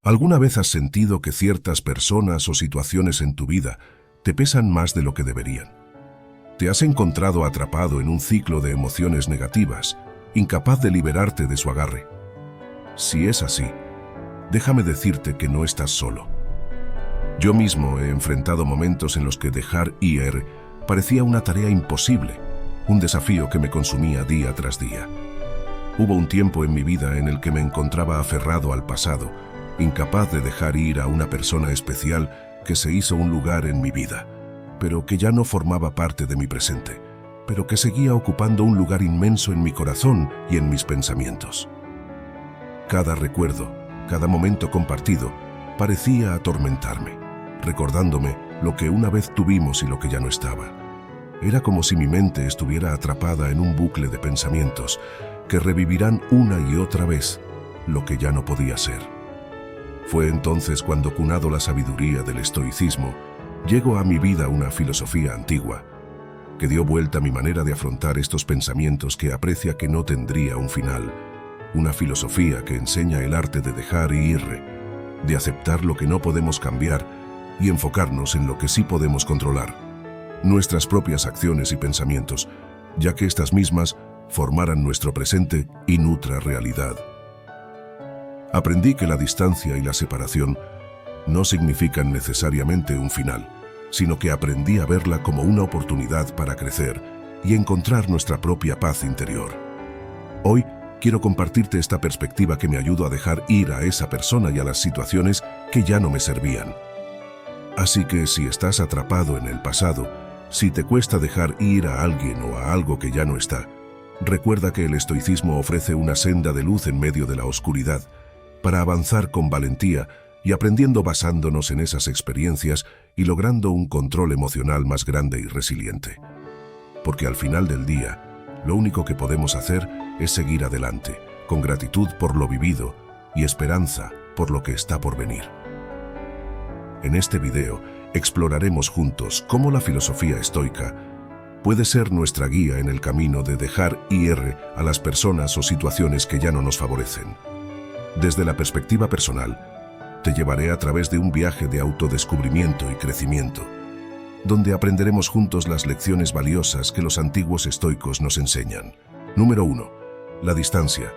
¿Alguna vez has sentido que ciertas personas o situaciones en tu vida te pesan más de lo que deberían? ¿Te has encontrado atrapado en un ciclo de emociones negativas, incapaz de liberarte de su agarre? Si es así, déjame decirte que no estás solo. Yo mismo he enfrentado momentos en los que dejar ir parecía una tarea imposible, un desafío que me consumía día tras día. Hubo un tiempo en mi vida en el que me encontraba aferrado al pasado, incapaz de dejar ir a una persona especial que se hizo un lugar en mi vida, pero que ya no formaba parte de mi presente, pero que seguía ocupando un lugar inmenso en mi corazón y en mis pensamientos. Cada recuerdo, cada momento compartido, parecía atormentarme, recordándome lo que una vez tuvimos y lo que ya no estaba. Era como si mi mente estuviera atrapada en un bucle de pensamientos que revivirán una y otra vez lo que ya no podía ser. Fue entonces cuando, cunado la sabiduría del estoicismo, llegó a mi vida una filosofía antigua, que dio vuelta a mi manera de afrontar estos pensamientos que aprecia que no tendría un final. Una filosofía que enseña el arte de dejar ir, de aceptar lo que no podemos cambiar y enfocarnos en lo que sí podemos controlar, nuestras propias acciones y pensamientos, ya que estas mismas formarán nuestro presente y nuestra realidad. Aprendí que la distancia y la separación no significan necesariamente un final, sino que aprendí a verla como una oportunidad para crecer y encontrar nuestra propia paz interior. Hoy quiero compartirte esta perspectiva que me ayudó a dejar ir a esa persona y a las situaciones que ya no me servían. Así que si estás atrapado en el pasado, si te cuesta dejar ir a alguien o a algo que ya no está, recuerda que el estoicismo ofrece una senda de luz en medio de la oscuridad, para avanzar con valentía y aprendiendo basándonos en esas experiencias y logrando un control emocional más grande y resiliente. Porque al final del día, lo único que podemos hacer es seguir adelante, con gratitud por lo vivido y esperanza por lo que está por venir. En este video exploraremos juntos cómo la filosofía estoica puede ser nuestra guía en el camino de dejar ir a las personas o situaciones que ya no nos favorecen. Desde la perspectiva personal, te llevaré a través de un viaje de autodescubrimiento y crecimiento, donde aprenderemos juntos las lecciones valiosas que los antiguos estoicos nos enseñan. Número 1. La distancia.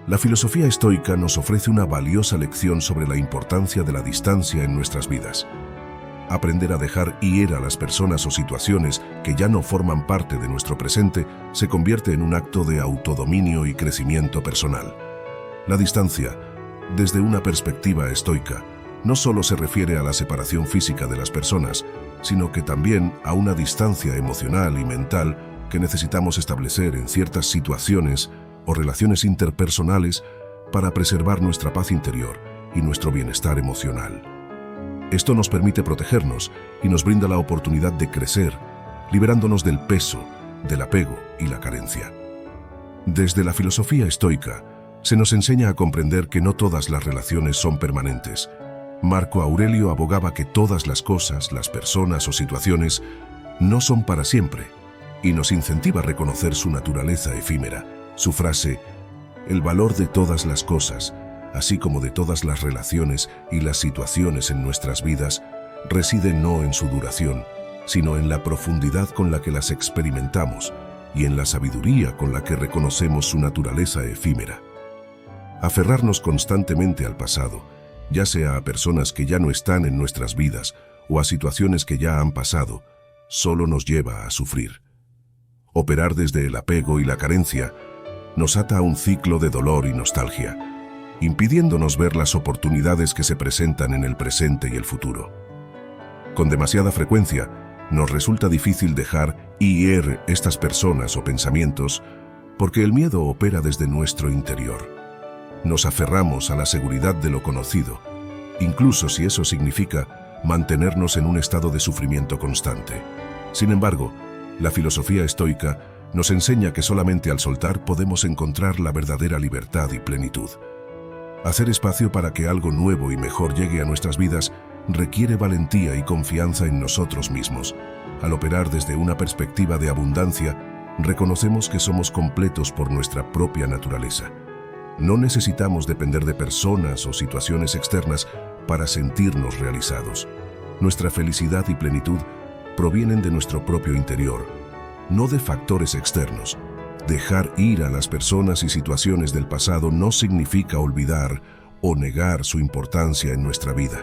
La filosofía estoica nos ofrece una valiosa lección sobre la importancia de la distancia en nuestras vidas. Aprender a dejar ir a las personas o situaciones que ya no forman parte de nuestro presente se convierte en un acto de autodominio y crecimiento personal. La distancia, desde una perspectiva estoica, no solo se refiere a la separación física de las personas, sino que también a una distancia emocional y mental que necesitamos establecer en ciertas situaciones o relaciones interpersonales para preservar nuestra paz interior y nuestro bienestar emocional. Esto nos permite protegernos y nos brinda la oportunidad de crecer, liberándonos del peso, del apego y la carencia. Desde la filosofía estoica, se nos enseña a comprender que no todas las relaciones son permanentes. Marco Aurelio abogaba que todas las cosas, las personas o situaciones no son para siempre, y nos incentiva a reconocer su naturaleza efímera. Su frase, el valor de todas las cosas, así como de todas las relaciones y las situaciones en nuestras vidas, reside no en su duración, sino en la profundidad con la que las experimentamos y en la sabiduría con la que reconocemos su naturaleza efímera. Aferrarnos constantemente al pasado, ya sea a personas que ya no están en nuestras vidas o a situaciones que ya han pasado, solo nos lleva a sufrir. Operar desde el apego y la carencia nos ata a un ciclo de dolor y nostalgia, impidiéndonos ver las oportunidades que se presentan en el presente y el futuro. Con demasiada frecuencia, nos resulta difícil dejar ir estas personas o pensamientos porque el miedo opera desde nuestro interior. Nos aferramos a la seguridad de lo conocido, incluso si eso significa mantenernos en un estado de sufrimiento constante. Sin embargo, la filosofía estoica nos enseña que solamente al soltar podemos encontrar la verdadera libertad y plenitud. Hacer espacio para que algo nuevo y mejor llegue a nuestras vidas requiere valentía y confianza en nosotros mismos. Al operar desde una perspectiva de abundancia, reconocemos que somos completos por nuestra propia naturaleza. No necesitamos depender de personas o situaciones externas para sentirnos realizados. Nuestra felicidad y plenitud provienen de nuestro propio interior, no de factores externos. Dejar ir a las personas y situaciones del pasado no significa olvidar o negar su importancia en nuestra vida.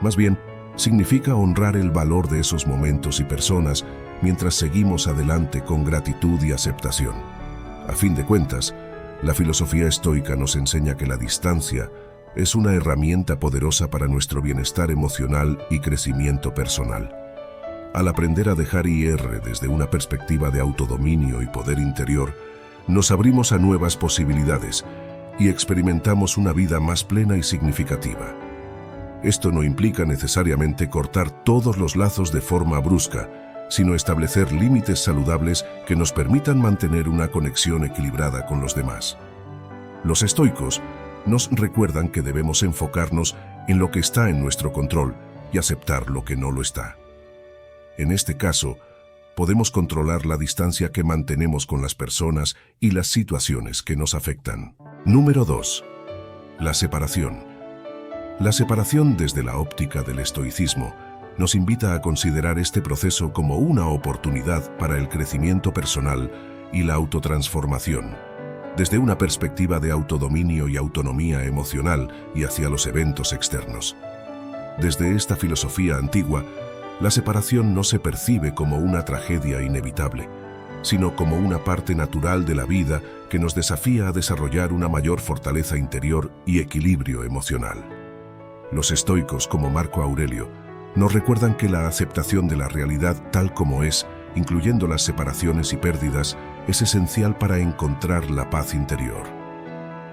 Más bien, significa honrar el valor de esos momentos y personas mientras seguimos adelante con gratitud y aceptación. A fin de cuentas, la filosofía estoica nos enseña que la distancia es una herramienta poderosa para nuestro bienestar emocional y crecimiento personal. Al aprender a dejar ir desde una perspectiva de autodominio y poder interior, nos abrimos a nuevas posibilidades y experimentamos una vida más plena y significativa. Esto no implica necesariamente cortar todos los lazos de forma brusca, sino establecer límites saludables que nos permitan mantener una conexión equilibrada con los demás. Los estoicos nos recuerdan que debemos enfocarnos en lo que está en nuestro control y aceptar lo que no lo está. En este caso, podemos controlar la distancia que mantenemos con las personas y las situaciones que nos afectan. Número 2. La separación. La separación desde la óptica del estoicismo nos invita a considerar este proceso como una oportunidad para el crecimiento personal y la autotransformación, desde una perspectiva de autodominio y autonomía emocional y hacia los eventos externos. Desde esta filosofía antigua, la separación no se percibe como una tragedia inevitable, sino como una parte natural de la vida que nos desafía a desarrollar una mayor fortaleza interior y equilibrio emocional. Los estoicos, como Marco Aurelio, nos recuerdan que la aceptación de la realidad tal como es, incluyendo las separaciones y pérdidas, es esencial para encontrar la paz interior.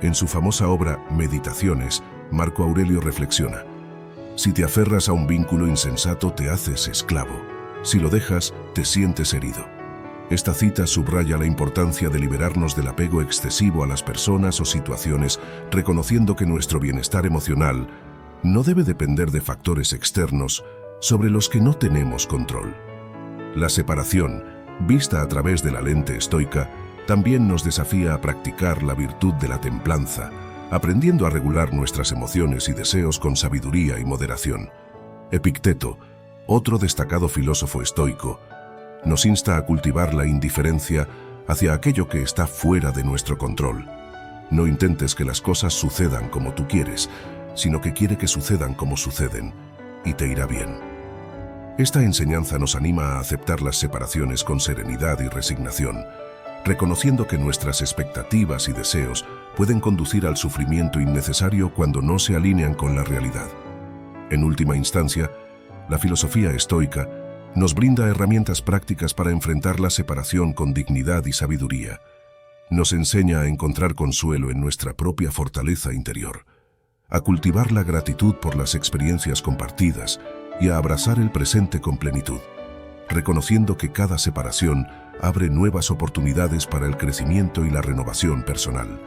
En su famosa obra Meditaciones, Marco Aurelio reflexiona: si te aferras a un vínculo insensato, te haces esclavo. Si lo dejas, te sientes herido. Esta cita subraya la importancia de liberarnos del apego excesivo a las personas o situaciones, reconociendo que nuestro bienestar emocional no debe depender de factores externos sobre los que no tenemos control. La separación, vista a través de la lente estoica, también nos desafía a practicar la virtud de la templanza, aprendiendo a regular nuestras emociones y deseos con sabiduría y moderación. Epicteto, otro destacado filósofo estoico, nos insta a cultivar la indiferencia hacia aquello que está fuera de nuestro control. No intentes que las cosas sucedan como tú quieres, sino que quiere que sucedan como suceden, y te irá bien. Esta enseñanza nos anima a aceptar las separaciones con serenidad y resignación, reconociendo que nuestras expectativas y deseos pueden conducir al sufrimiento innecesario cuando no se alinean con la realidad. En última instancia, la filosofía estoica nos brinda herramientas prácticas para enfrentar la separación con dignidad y sabiduría. Nos enseña a encontrar consuelo en nuestra propia fortaleza interior, a cultivar la gratitud por las experiencias compartidas y a abrazar el presente con plenitud, reconociendo que cada separación abre nuevas oportunidades para el crecimiento y la renovación personal.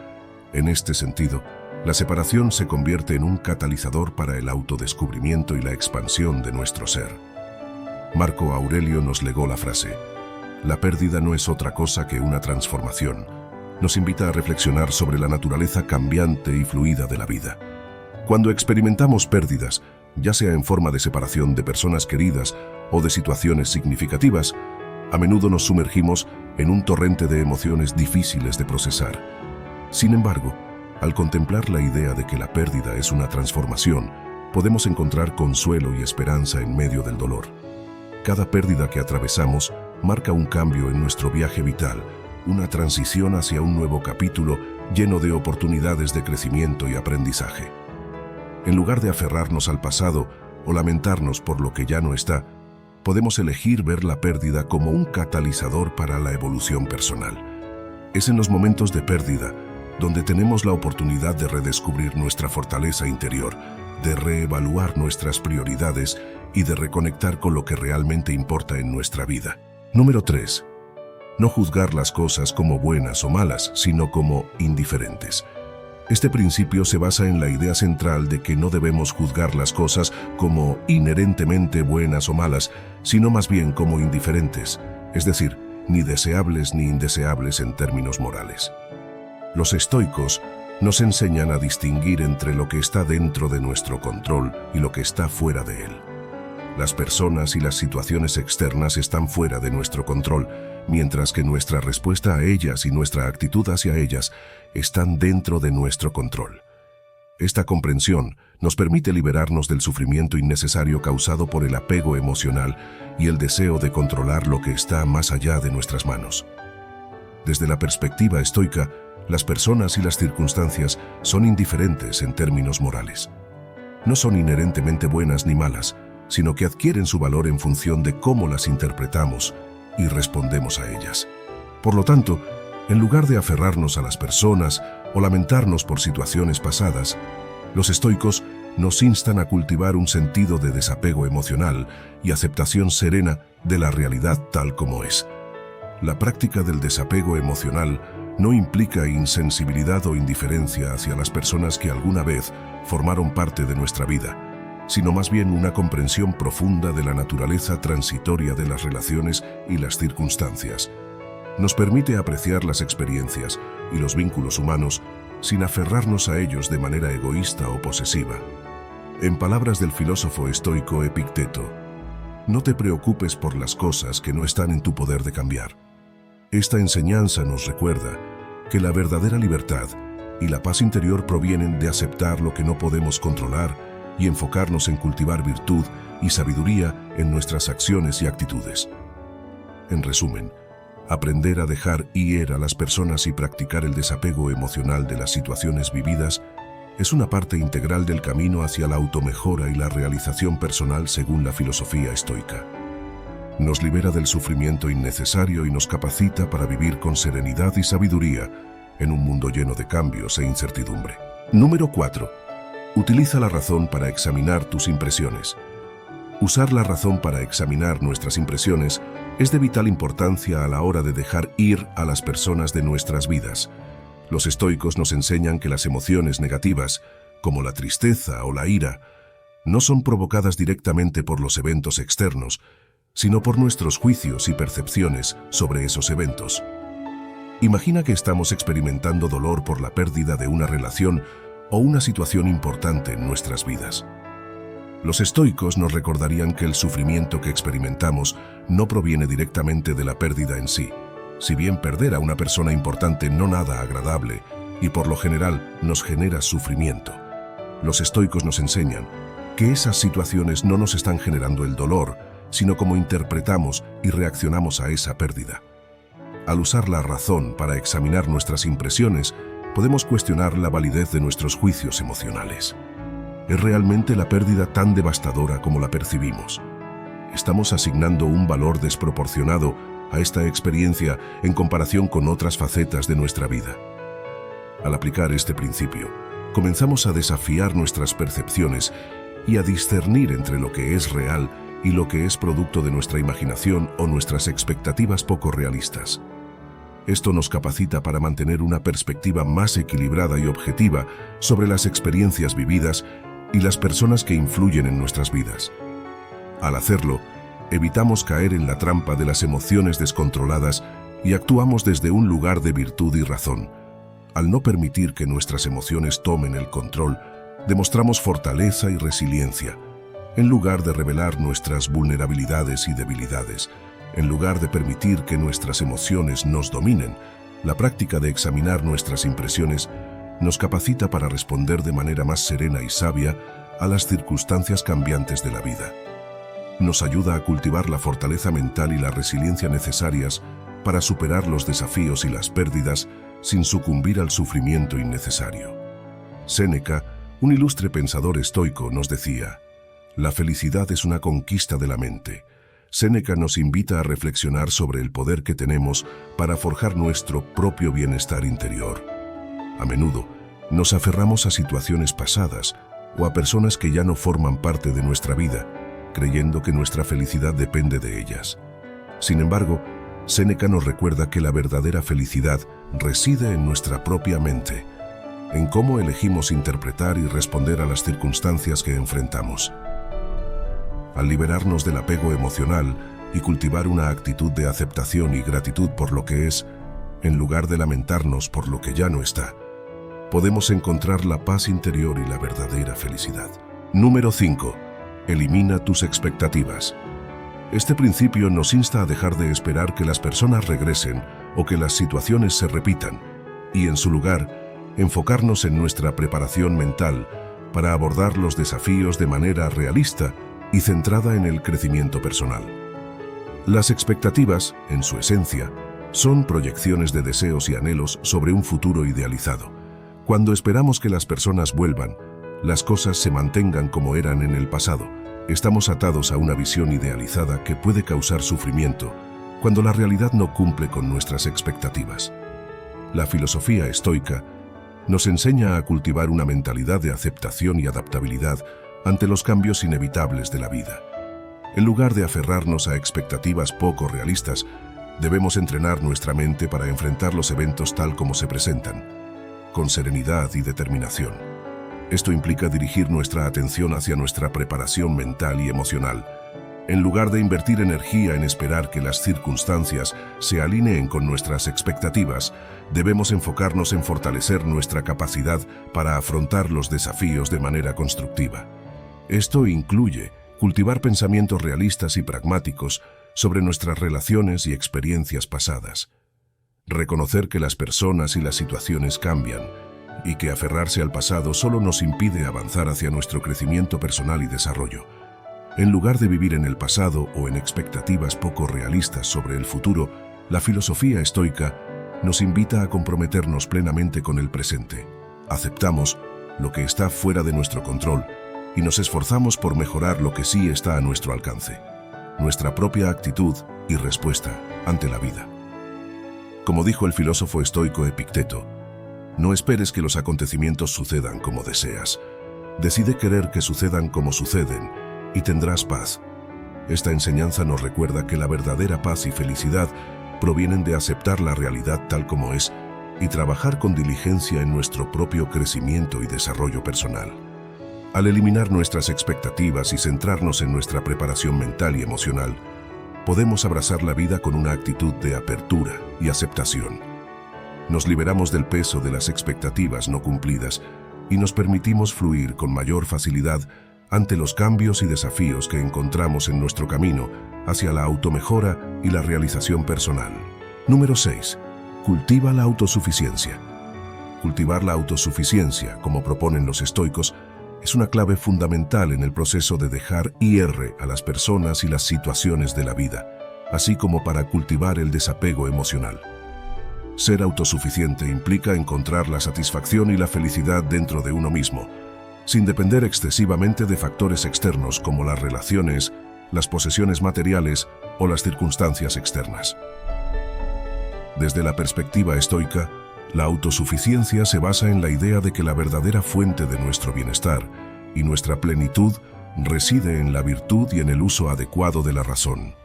En este sentido, la separación se convierte en un catalizador para el autodescubrimiento y la expansión de nuestro ser. Marco Aurelio nos legó la frase: la pérdida no es otra cosa que una transformación. Nos invita a reflexionar sobre la naturaleza cambiante y fluida de la vida. Cuando experimentamos pérdidas, ya sea en forma de separación de personas queridas o de situaciones significativas, a menudo nos sumergimos en un torrente de emociones difíciles de procesar. Sin embargo, al contemplar la idea de que la pérdida es una transformación, podemos encontrar consuelo y esperanza en medio del dolor. Cada pérdida que atravesamos marca un cambio en nuestro viaje vital, una transición hacia un nuevo capítulo lleno de oportunidades de crecimiento y aprendizaje. En lugar de aferrarnos al pasado o lamentarnos por lo que ya no está, podemos elegir ver la pérdida como un catalizador para la evolución personal. Es en los momentos de pérdida donde tenemos la oportunidad de redescubrir nuestra fortaleza interior, de reevaluar nuestras prioridades y de reconectar con lo que realmente importa en nuestra vida. Número 3. No juzgar las cosas como buenas o malas, sino como indiferentes. Este principio se basa en la idea central de que no debemos juzgar las cosas como inherentemente buenas o malas, sino más bien como indiferentes, es decir, ni deseables ni indeseables en términos morales. Los estoicos nos enseñan a distinguir entre lo que está dentro de nuestro control y lo que está fuera de él. Las personas y las situaciones externas están fuera de nuestro control, mientras que nuestra respuesta a ellas y nuestra actitud hacia ellas están dentro de nuestro control. Esta comprensión nos permite liberarnos del sufrimiento innecesario causado por el apego emocional y el deseo de controlar lo que está más allá de nuestras manos. Desde la perspectiva estoica, las personas y las circunstancias son indiferentes en términos morales. No son inherentemente buenas ni malas, sino que adquieren su valor en función de cómo las interpretamos y respondemos a ellas. Por lo tanto, en lugar de aferrarnos a las personas o lamentarnos por situaciones pasadas, los estoicos nos instan a cultivar un sentido de desapego emocional y aceptación serena de la realidad tal como es. La práctica del desapego emocional no implica insensibilidad o indiferencia hacia las personas que alguna vez formaron parte de nuestra vida, sino más bien una comprensión profunda de la naturaleza transitoria de las relaciones y las circunstancias. Nos permite apreciar las experiencias y los vínculos humanos sin aferrarnos a ellos de manera egoísta o posesiva. En palabras del filósofo estoico Epicteto, no te preocupes por las cosas que no están en tu poder de cambiar. Esta enseñanza nos recuerda que la verdadera libertad y la paz interior provienen de aceptar lo que no podemos controlar y enfocarnos en cultivar virtud y sabiduría en nuestras acciones y actitudes. En resumen, aprender a dejar ir a las personas y practicar el desapego emocional de las situaciones vividas es una parte integral del camino hacia la automejora y la realización personal según la filosofía estoica. Nos libera del sufrimiento innecesario y nos capacita para vivir con serenidad y sabiduría en un mundo lleno de cambios e incertidumbre. Número 4. Utiliza la razón para examinar tus impresiones. Usar la razón para examinar nuestras impresiones es de vital importancia a la hora de dejar ir a las personas de nuestras vidas. Los estoicos nos enseñan que las emociones negativas, como la tristeza o la ira, no son provocadas directamente por los eventos externos, sino por nuestros juicios y percepciones sobre esos eventos. Imagina que estamos experimentando dolor por la pérdida de una relación o una situación importante en nuestras vidas. Los estoicos nos recordarían que el sufrimiento que experimentamos no proviene directamente de la pérdida en sí. Si bien perder a una persona importante no nada agradable y por lo general nos genera sufrimiento, los estoicos nos enseñan que esas situaciones no nos están generando el dolor, sino cómo interpretamos y reaccionamos a esa pérdida. Al usar la razón para examinar nuestras impresiones, podemos cuestionar la validez de nuestros juicios emocionales. ¿Es realmente la pérdida tan devastadora como la percibimos? ¿Estamos asignando un valor desproporcionado a esta experiencia en comparación con otras facetas de nuestra vida? Al aplicar este principio, comenzamos a desafiar nuestras percepciones y a discernir entre lo que es real y lo que es producto de nuestra imaginación o nuestras expectativas poco realistas. Esto nos capacita para mantener una perspectiva más equilibrada y objetiva sobre las experiencias vividas y las personas que influyen en nuestras vidas. Al hacerlo, evitamos caer en la trampa de las emociones descontroladas y actuamos desde un lugar de virtud y razón. Al no permitir que nuestras emociones tomen el control, demostramos fortaleza y resiliencia, en lugar de revelar nuestras vulnerabilidades y debilidades. En lugar de permitir que nuestras emociones nos dominen, la práctica de examinar nuestras impresiones nos capacita para responder de manera más serena y sabia a las circunstancias cambiantes de la vida. Nos ayuda a cultivar la fortaleza mental y la resiliencia necesarias para superar los desafíos y las pérdidas sin sucumbir al sufrimiento innecesario. Séneca, un ilustre pensador estoico, nos decía: la felicidad es una conquista de la mente. Séneca nos invita a reflexionar sobre el poder que tenemos para forjar nuestro propio bienestar interior. A menudo, nos aferramos a situaciones pasadas o a personas que ya no forman parte de nuestra vida, creyendo que nuestra felicidad depende de ellas. Sin embargo, Séneca nos recuerda que la verdadera felicidad reside en nuestra propia mente, en cómo elegimos interpretar y responder a las circunstancias que enfrentamos. Al liberarnos del apego emocional y cultivar una actitud de aceptación y gratitud por lo que es, en lugar de lamentarnos por lo que ya no está, podemos encontrar la paz interior y la verdadera felicidad. Número 5. Elimina tus expectativas. Este principio nos insta a dejar de esperar que las personas regresen o que las situaciones se repitan, y en su lugar, enfocarnos en nuestra preparación mental para abordar los desafíos de manera realista y centrada en el crecimiento personal. Las expectativas, en su esencia, son proyecciones de deseos y anhelos sobre un futuro idealizado. Cuando esperamos que las personas vuelvan, las cosas se mantengan como eran en el pasado, estamos atados a una visión idealizada que puede causar sufrimiento cuando la realidad no cumple con nuestras expectativas. La filosofía estoica nos enseña a cultivar una mentalidad de aceptación y adaptabilidad ante los cambios inevitables de la vida. En lugar de aferrarnos a expectativas poco realistas, debemos entrenar nuestra mente para enfrentar los eventos tal como se presentan, con serenidad y determinación. Esto implica dirigir nuestra atención hacia nuestra preparación mental y emocional. En lugar de invertir energía en esperar que las circunstancias se alineen con nuestras expectativas, debemos enfocarnos en fortalecer nuestra capacidad para afrontar los desafíos de manera constructiva. Esto incluye cultivar pensamientos realistas y pragmáticos sobre nuestras relaciones y experiencias pasadas. Reconocer que las personas y las situaciones cambian y que aferrarse al pasado solo nos impide avanzar hacia nuestro crecimiento personal y desarrollo. En lugar de vivir en el pasado o en expectativas poco realistas sobre el futuro, la filosofía estoica nos invita a comprometernos plenamente con el presente. Aceptamos lo que está fuera de nuestro control y nos esforzamos por mejorar lo que sí está a nuestro alcance, nuestra propia actitud y respuesta ante la vida. Como dijo el filósofo estoico Epicteto, no esperes que los acontecimientos sucedan como deseas. Decide querer que sucedan como suceden y tendrás paz. Esta enseñanza nos recuerda que la verdadera paz y felicidad provienen de aceptar la realidad tal como es y trabajar con diligencia en nuestro propio crecimiento y desarrollo personal. Al eliminar nuestras expectativas y centrarnos en nuestra preparación mental y emocional, podemos abrazar la vida con una actitud de apertura y aceptación. Nos liberamos del peso de las expectativas no cumplidas y nos permitimos fluir con mayor facilidad ante los cambios y desafíos que encontramos en nuestro camino hacia la automejora y la realización personal. Número 6. Cultiva la autosuficiencia. Cultivar la autosuficiencia, como proponen los estoicos, es una clave fundamental en el proceso de dejar ir a las personas y las situaciones de la vida, así como para cultivar el desapego emocional. Ser autosuficiente implica encontrar la satisfacción y la felicidad dentro de uno mismo, sin depender excesivamente de factores externos como las relaciones, las posesiones materiales o las circunstancias externas. Desde la perspectiva estoica, la autosuficiencia se basa en la idea de que la verdadera fuente de nuestro bienestar y nuestra plenitud reside en la virtud y en el uso adecuado de la razón.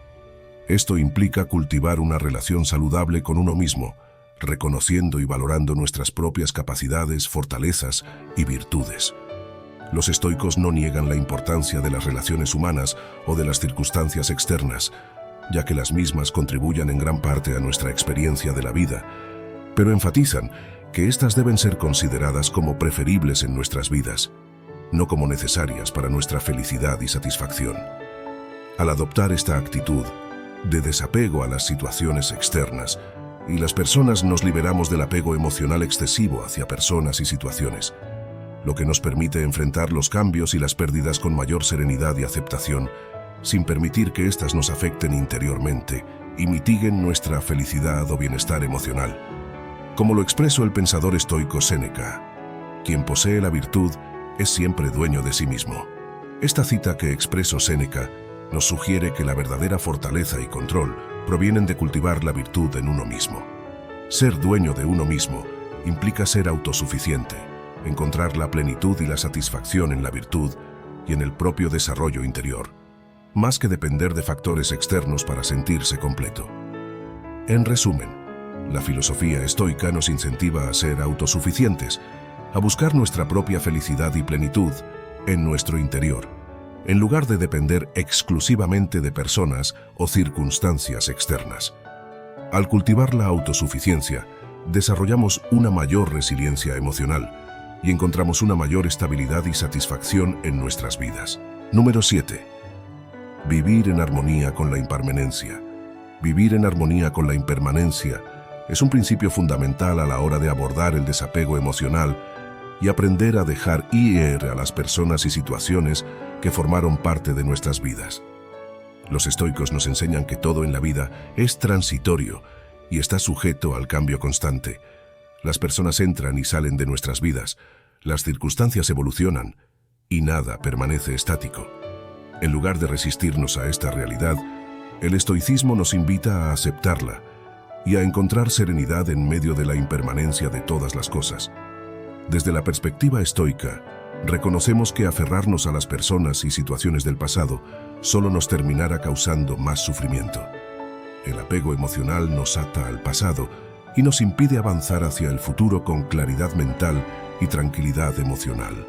Esto implica cultivar una relación saludable con uno mismo, reconociendo y valorando nuestras propias capacidades, fortalezas y virtudes. Los estoicos no niegan la importancia de las relaciones humanas o de las circunstancias externas, ya que las mismas contribuyen en gran parte a nuestra experiencia de la vida, pero enfatizan que éstas deben ser consideradas como preferibles en nuestras vidas, no como necesarias para nuestra felicidad y satisfacción. Al adoptar esta actitud de desapego a las situaciones externas, y las personas nos liberamos del apego emocional excesivo hacia personas y situaciones, lo que nos permite enfrentar los cambios y las pérdidas con mayor serenidad y aceptación, sin permitir que éstas nos afecten interiormente y mitiguen nuestra felicidad o bienestar emocional. Como lo expresó el pensador estoico Séneca, quien posee la virtud es siempre dueño de sí mismo. Esta cita que expresó Séneca nos sugiere que la verdadera fortaleza y control provienen de cultivar la virtud en uno mismo. Ser dueño de uno mismo implica ser autosuficiente, encontrar la plenitud y la satisfacción en la virtud y en el propio desarrollo interior, más que depender de factores externos para sentirse completo. En resumen, la filosofía estoica nos incentiva a ser autosuficientes, a buscar nuestra propia felicidad y plenitud en nuestro interior, en lugar de depender exclusivamente de personas o circunstancias externas. Al cultivar la autosuficiencia, desarrollamos una mayor resiliencia emocional y encontramos una mayor estabilidad y satisfacción en nuestras vidas. Número 7. Vivir en armonía con la impermanencia. Vivir en armonía con la impermanencia es un principio fundamental a la hora de abordar el desapego emocional y aprender a dejar ir a las personas y situaciones que formaron parte de nuestras vidas. Los estoicos nos enseñan que todo en la vida es transitorio y está sujeto al cambio constante. Las personas entran y salen de nuestras vidas, las circunstancias evolucionan y nada permanece estático. En lugar de resistirnos a esta realidad, el estoicismo nos invita a aceptarla y a encontrar serenidad en medio de la impermanencia de todas las cosas. Desde la perspectiva estoica, reconocemos que aferrarnos a las personas y situaciones del pasado solo nos terminará causando más sufrimiento. El apego emocional nos ata al pasado y nos impide avanzar hacia el futuro con claridad mental y tranquilidad emocional.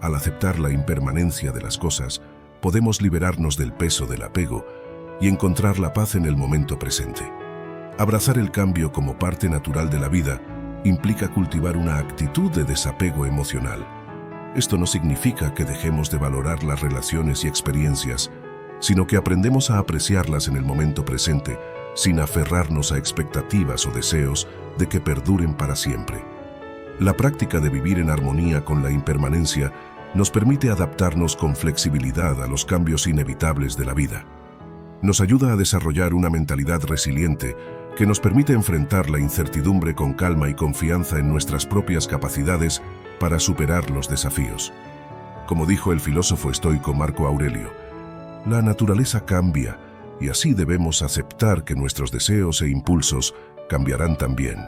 Al aceptar la impermanencia de las cosas, podemos liberarnos del peso del apego y encontrar la paz en el momento presente. Abrazar el cambio como parte natural de la vida implica cultivar una actitud de desapego emocional. Esto no significa que dejemos de valorar las relaciones y experiencias, sino que aprendemos a apreciarlas en el momento presente, sin aferrarnos a expectativas o deseos de que perduren para siempre. La práctica de vivir en armonía con la impermanencia nos permite adaptarnos con flexibilidad a los cambios inevitables de la vida. Nos ayuda a desarrollar una mentalidad resiliente que nos permite enfrentar la incertidumbre con calma y confianza en nuestras propias capacidades para superar los desafíos. Como dijo el filósofo estoico Marco Aurelio, la naturaleza cambia y así debemos aceptar que nuestros deseos e impulsos cambiarán también.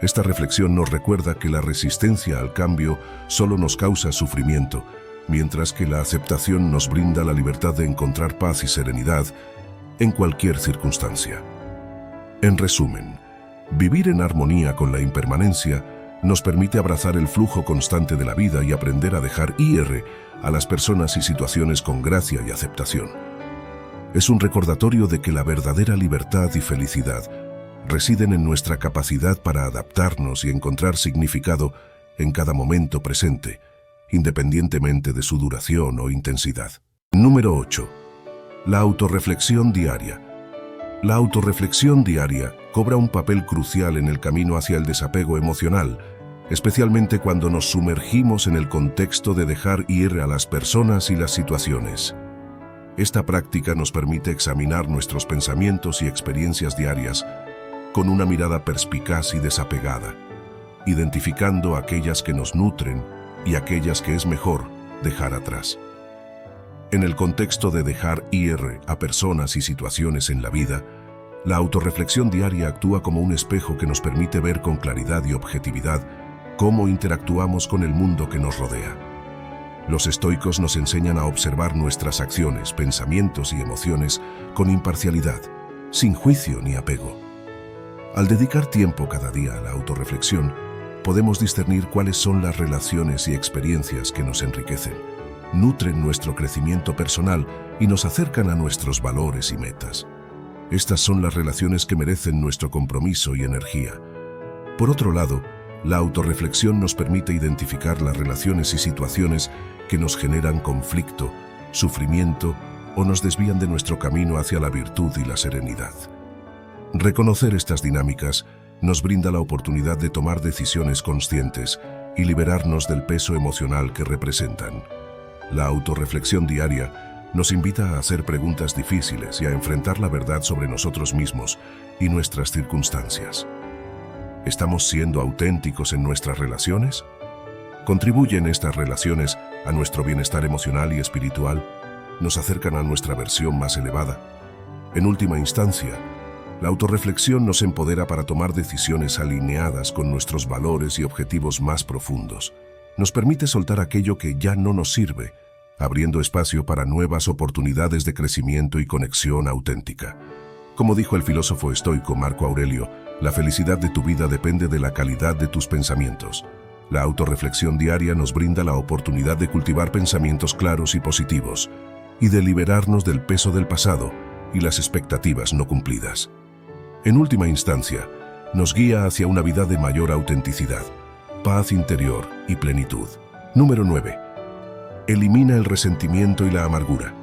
Esta reflexión nos recuerda que la resistencia al cambio solo nos causa sufrimiento, mientras que la aceptación nos brinda la libertad de encontrar paz y serenidad en cualquier circunstancia. En resumen, vivir en armonía con la impermanencia nos permite abrazar el flujo constante de la vida y aprender a dejar ir a las personas y situaciones con gracia y aceptación. Es un recordatorio de que la verdadera libertad y felicidad residen en nuestra capacidad para adaptarnos y encontrar significado en cada momento presente, independientemente de su duración o intensidad. Número 8. La autorreflexión diaria. La autorreflexión diaria cobra un papel crucial en el camino hacia el desapego emocional, especialmente cuando nos sumergimos en el contexto de dejar ir a las personas y las situaciones. Esta práctica nos permite examinar nuestros pensamientos y experiencias diarias con una mirada perspicaz y desapegada, identificando aquellas que nos nutren y aquellas que es mejor dejar atrás. En el contexto de dejar ir a personas y situaciones en la vida, la autorreflexión diaria actúa como un espejo que nos permite ver con claridad y objetividad cómo interactuamos con el mundo que nos rodea. Los estoicos nos enseñan a observar nuestras acciones, pensamientos y emociones con imparcialidad, sin juicio ni apego. Al dedicar tiempo cada día a la autorreflexión, podemos discernir cuáles son las relaciones y experiencias que nos enriquecen, nutren nuestro crecimiento personal y nos acercan a nuestros valores y metas. Estas son las relaciones que merecen nuestro compromiso y energía. Por otro lado, la autorreflexión nos permite identificar las relaciones y situaciones que nos generan conflicto, sufrimiento o nos desvían de nuestro camino hacia la virtud y la serenidad. Reconocer estas dinámicas nos brinda la oportunidad de tomar decisiones conscientes y liberarnos del peso emocional que representan. La autorreflexión diaria nos invita a hacer preguntas difíciles y a enfrentar la verdad sobre nosotros mismos y nuestras circunstancias. ¿Estamos siendo auténticos en nuestras relaciones? ¿Contribuyen estas relaciones a nuestro bienestar emocional y espiritual? ¿Nos acercan a nuestra versión más elevada? En última instancia, la autorreflexión nos empodera para tomar decisiones alineadas con nuestros valores y objetivos más profundos. Nos permite soltar aquello que ya no nos sirve, abriendo espacio para nuevas oportunidades de crecimiento y conexión auténtica. Como dijo el filósofo estoico Marco Aurelio, la felicidad de tu vida depende de la calidad de tus pensamientos. La autorreflexión diaria nos brinda la oportunidad de cultivar pensamientos claros y positivos, y de liberarnos del peso del pasado y las expectativas no cumplidas. En última instancia, nos guía hacia una vida de mayor autenticidad, paz interior y plenitud. Número 9. Elimina el resentimiento y la amargura.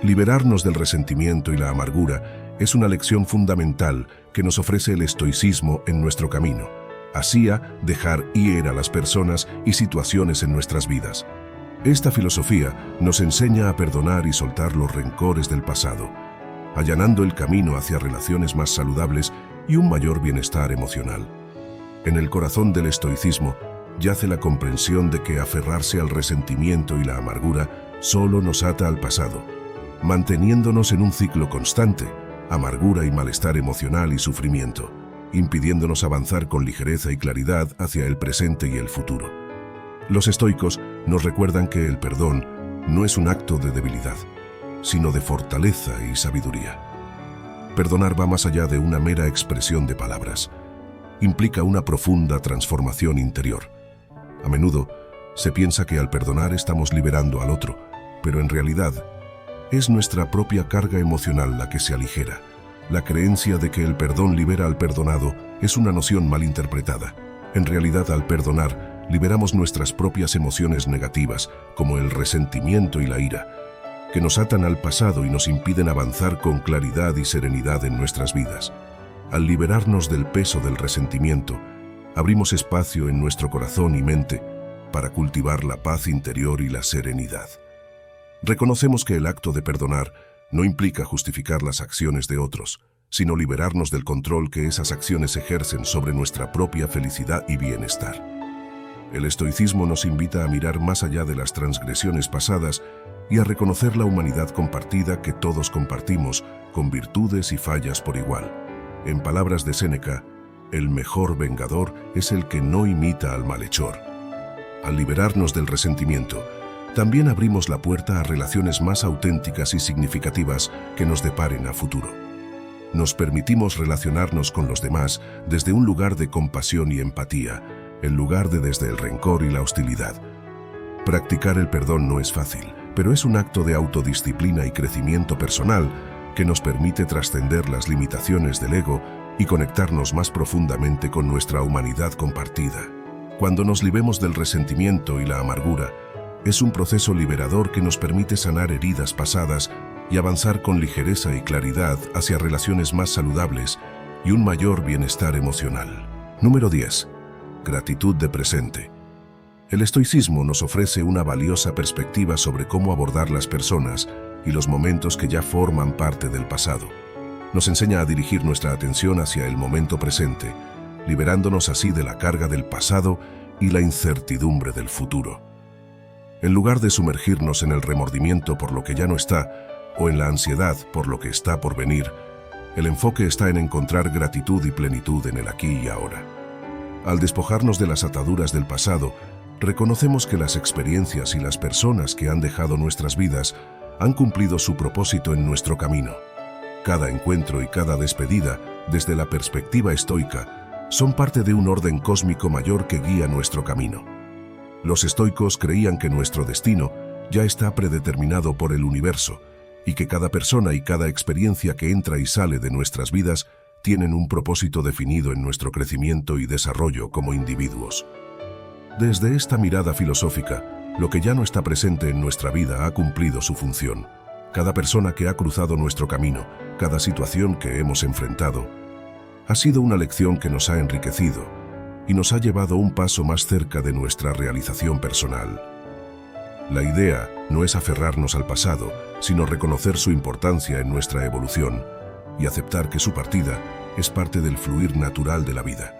Liberarnos del resentimiento y la amargura es una lección fundamental que nos ofrece el estoicismo en nuestro camino. Así dejar ir a las personas y situaciones en nuestras vidas. Esta filosofía nos enseña a perdonar y soltar los rencores del pasado, allanando el camino hacia relaciones más saludables y un mayor bienestar emocional. En el corazón del estoicismo yace la comprensión de que aferrarse al resentimiento y la amargura solo nos ata al pasado, manteniéndonos en un ciclo constante, amargura y malestar emocional y sufrimiento, impidiéndonos avanzar con ligereza y claridad hacia el presente y el futuro. Los estoicos nos recuerdan que el perdón no es un acto de debilidad, sino de fortaleza y sabiduría. Perdonar va más allá de una mera expresión de palabras. Implica una profunda transformación interior. A menudo se piensa que al perdonar estamos liberando al otro, pero en realidad es nuestra propia carga emocional la que se aligera. La creencia de que el perdón libera al perdonado es una noción mal interpretada. En realidad, al perdonar, liberamos nuestras propias emociones negativas, como el resentimiento y la ira, que nos atan al pasado y nos impiden avanzar con claridad y serenidad en nuestras vidas. Al liberarnos del peso del resentimiento, abrimos espacio en nuestro corazón y mente para cultivar la paz interior y la serenidad. Reconocemos que el acto de perdonar no implica justificar las acciones de otros, sino liberarnos del control que esas acciones ejercen sobre nuestra propia felicidad y bienestar. El estoicismo nos invita a mirar más allá de las transgresiones pasadas y a reconocer la humanidad compartida que todos compartimos, con virtudes y fallas por igual. En palabras de Séneca, el mejor vengador es el que no imita al malhechor. Al liberarnos del resentimiento, también abrimos la puerta a relaciones más auténticas y significativas que nos deparen a futuro. Nos permitimos relacionarnos con los demás desde un lugar de compasión y empatía, en lugar de desde el rencor y la hostilidad. Practicar el perdón no es fácil, pero es un acto de autodisciplina y crecimiento personal que nos permite trascender las limitaciones del ego y conectarnos más profundamente con nuestra humanidad compartida. Cuando nos libemos del resentimiento y la amargura, es un proceso liberador que nos permite sanar heridas pasadas y avanzar con ligereza y claridad hacia relaciones más saludables y un mayor bienestar emocional. Número 10. Gratitud de presente. El estoicismo nos ofrece una valiosa perspectiva sobre cómo abordar las personas y los momentos que ya forman parte del pasado. Nos enseña a dirigir nuestra atención hacia el momento presente, liberándonos así de la carga del pasado y la incertidumbre del futuro. En lugar de sumergirnos en el remordimiento por lo que ya no está o en la ansiedad por lo que está por venir, el enfoque está en encontrar gratitud y plenitud en el aquí y ahora. Al despojarnos de las ataduras del pasado, reconocemos que las experiencias y las personas que han dejado nuestras vidas han cumplido su propósito en nuestro camino. Cada encuentro y cada despedida, desde la perspectiva estoica, son parte de un orden cósmico mayor que guía nuestro camino. Los estoicos creían que nuestro destino ya está predeterminado por el universo y que cada persona y cada experiencia que entra y sale de nuestras vidas tienen un propósito definido en nuestro crecimiento y desarrollo como individuos. Desde esta mirada filosófica, lo que ya no está presente en nuestra vida ha cumplido su función. Cada persona que ha cruzado nuestro camino, cada situación que hemos enfrentado, ha sido una lección que nos ha enriquecido y nos ha llevado un paso más cerca de nuestra realización personal. La idea no es aferrarnos al pasado, sino reconocer su importancia en nuestra evolución y aceptar que su partida es parte del fluir natural de la vida.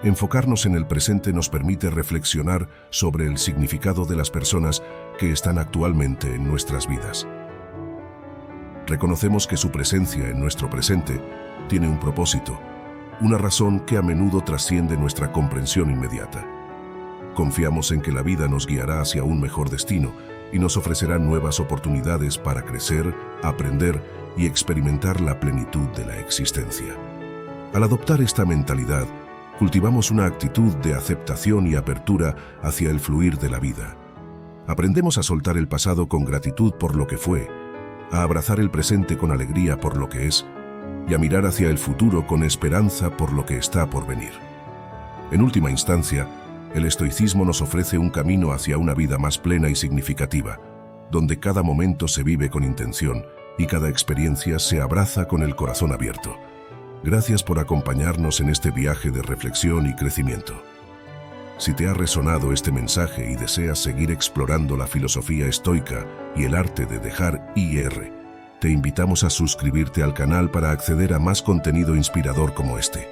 Enfocarnos en el presente nos permite reflexionar sobre el significado de las personas que están actualmente en nuestras vidas. Reconocemos que su presencia en nuestro presente tiene un propósito, una razón que a menudo trasciende nuestra comprensión inmediata. Confiamos en que la vida nos guiará hacia un mejor destino y nos ofrecerá nuevas oportunidades para crecer, aprender y experimentar la plenitud de la existencia. Al adoptar esta mentalidad, cultivamos una actitud de aceptación y apertura hacia el fluir de la vida. Aprendemos a soltar el pasado con gratitud por lo que fue, a abrazar el presente con alegría por lo que es y a mirar hacia el futuro con esperanza por lo que está por venir. En última instancia, el estoicismo nos ofrece un camino hacia una vida más plena y significativa, donde cada momento se vive con intención y cada experiencia se abraza con el corazón abierto. Gracias por acompañarnos en este viaje de reflexión y crecimiento. Si te ha resonado este mensaje y deseas seguir explorando la filosofía estoica y el arte de dejar ir, te invitamos a suscribirte al canal para acceder a más contenido inspirador como este.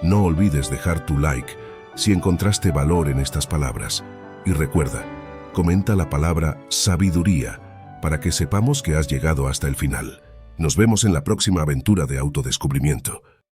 No olvides dejar tu like si encontraste valor en estas palabras. Y recuerda, comenta la palabra sabiduría para que sepamos que has llegado hasta el final. Nos vemos en la próxima aventura de autodescubrimiento.